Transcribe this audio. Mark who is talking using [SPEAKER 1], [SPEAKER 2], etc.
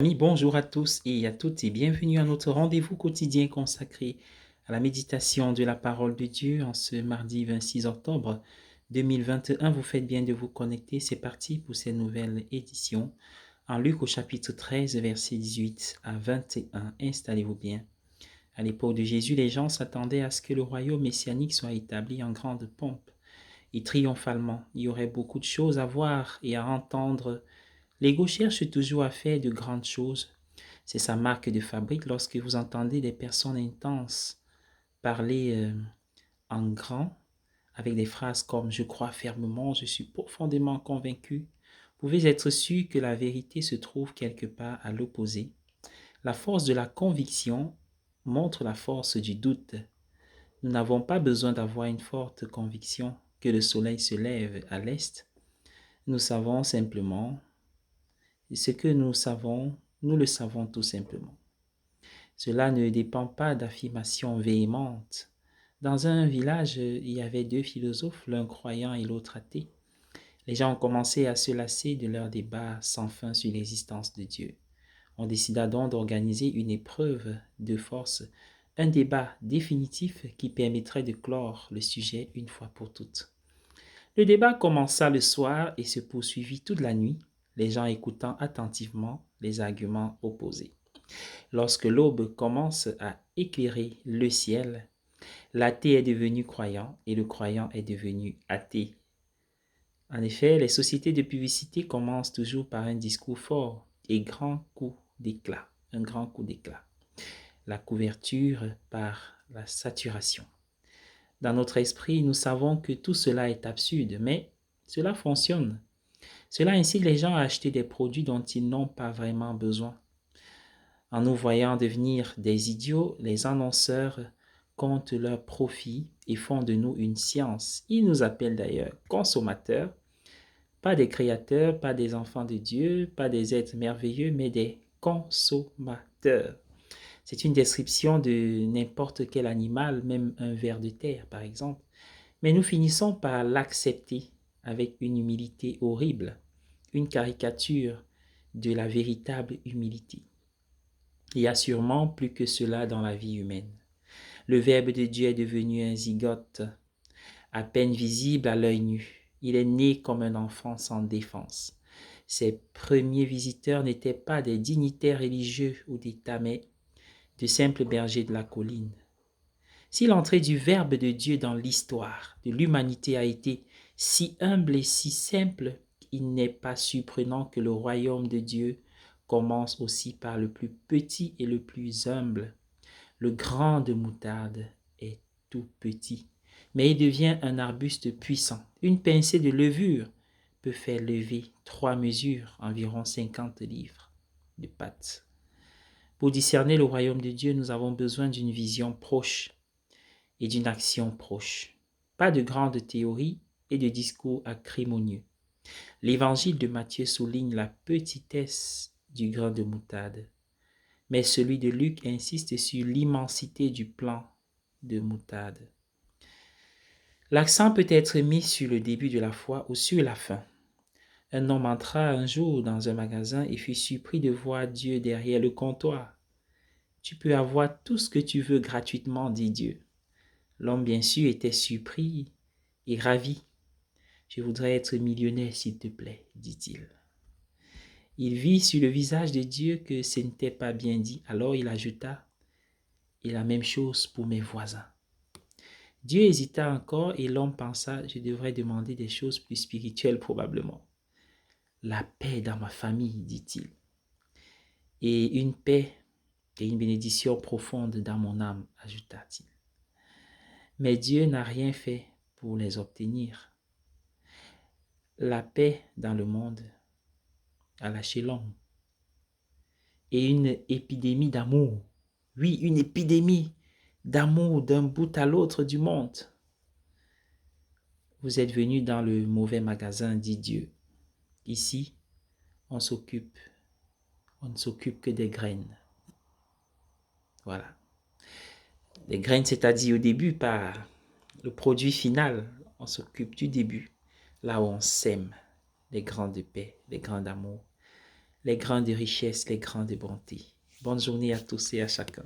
[SPEAKER 1] Amis, bonjour à tous et à toutes et bienvenue à notre rendez-vous quotidien consacré à la méditation de la parole de Dieu en ce mardi 26 octobre 2021. Vous faites bien de vous connecter. C'est parti pour cette nouvelle édition en Luc au chapitre 13, versets 18 à 21. Installez-vous bien. À l'époque de Jésus, les gens s'attendaient à ce que le royaume messianique soit établi en grande pompe et triomphalement. Il y aurait beaucoup de choses à voir et à entendre. L'ego cherche toujours à faire de grandes choses. C'est sa marque de fabrique lorsque vous entendez des personnes intenses parler en grand avec des phrases comme «je crois fermement», «je suis profondément convaincu». Vous pouvez être sûr que la vérité se trouve quelque part à l'opposé. La force de la conviction montre la force du doute. Nous n'avons pas besoin d'avoir une forte conviction que le soleil se lève à l'est. Nous savons simplement ce que nous le savons tout simplement. Cela ne dépend pas d'affirmations véhémentes. Dans un village, il y avait deux philosophes, l'un croyant et l'autre athée. Les gens ont commencé à se lasser de leurs débats sans fin sur l'existence de Dieu. On décida donc d'organiser une épreuve de force, un débat définitif qui permettrait de clore le sujet une fois pour toutes. Le débat commença le soir et se poursuivit toute la nuit, les gens écoutant attentivement les arguments opposés. Lorsque l'aube commence à éclairer le ciel, l'athée est devenu croyant et le croyant est devenu athée. En effet, les sociétés de publicité commencent toujours par un discours fort et grand coup d'éclat, un grand coup d'éclat. La couverture par la saturation. Dans notre esprit, nous savons que tout cela est absurde, mais cela fonctionne. Cela incite les gens à acheter des produits dont ils n'ont pas vraiment besoin. En nous voyant devenir des idiots, les annonceurs comptent leurs profits et font de nous une science. Ils nous appellent d'ailleurs consommateurs, pas des créateurs, pas des enfants de Dieu, pas des êtres merveilleux, mais des consommateurs. C'est une description de n'importe quel animal, même un ver de terre par exemple. Mais nous finissons par l'accepter avec une humilité horrible, une caricature de la véritable humilité. Il y a sûrement plus que cela dans la vie humaine. Le Verbe de Dieu est devenu un zygote, à peine visible à l'œil nu. Il est né comme un enfant sans défense. Ses premiers visiteurs n'étaient pas des dignitaires religieux ou des tamets, de simples bergers de la colline. Si l'entrée du Verbe de Dieu dans l'histoire de l'humanité a été si humble et si simple, il n'est pas surprenant que le royaume de Dieu commence aussi par le plus petit et le plus humble. Le grain de moutarde est tout petit, mais il devient un arbuste puissant. Une pincée de levure peut faire lever 3 mesures, environ 50 livres de pâte. Pour discerner le royaume de Dieu, nous avons besoin d'une vision proche et d'une action proche. Pas de grandes théories et de discours acrimonieux. L'évangile de Matthieu souligne la petitesse du grain de moutarde, mais celui de Luc insiste sur l'immensité du plant de moutarde. L'accent peut être mis sur le début de la foi ou sur la fin. Un homme entra un jour dans un magasin et fut surpris de voir Dieu derrière le comptoir. Tu peux avoir tout ce que tu veux gratuitement, dit Dieu. L'homme, bien sûr, était surpris et ravi. Je voudrais être millionnaire, s'il te plaît, dit-il. Il vit sur le visage de Dieu que ce n'était pas bien dit. Alors il ajouta, et la même chose pour mes voisins. Dieu hésita encore et l'homme pensa, je devrais demander des choses plus spirituelles probablement. La paix dans ma famille, dit-il, et une paix et une bénédiction profonde dans mon âme, ajouta-t-il. Mais Dieu n'a rien fait pour les obtenir. La paix dans le monde a lâché l'homme. Et une épidémie d'amour. Oui, une épidémie d'amour d'un bout à l'autre du monde. Vous êtes venus dans le mauvais magasin, dit Dieu. Ici, on ne s'occupe que des graines. Voilà. Les graines, c'est-à-dire au début, pas le produit final. On s'occupe du début, là où on sème les grains de paix, les grains d'amour. les grandes richesses, les grandes bontés. Bonne journée à tous et à chacun.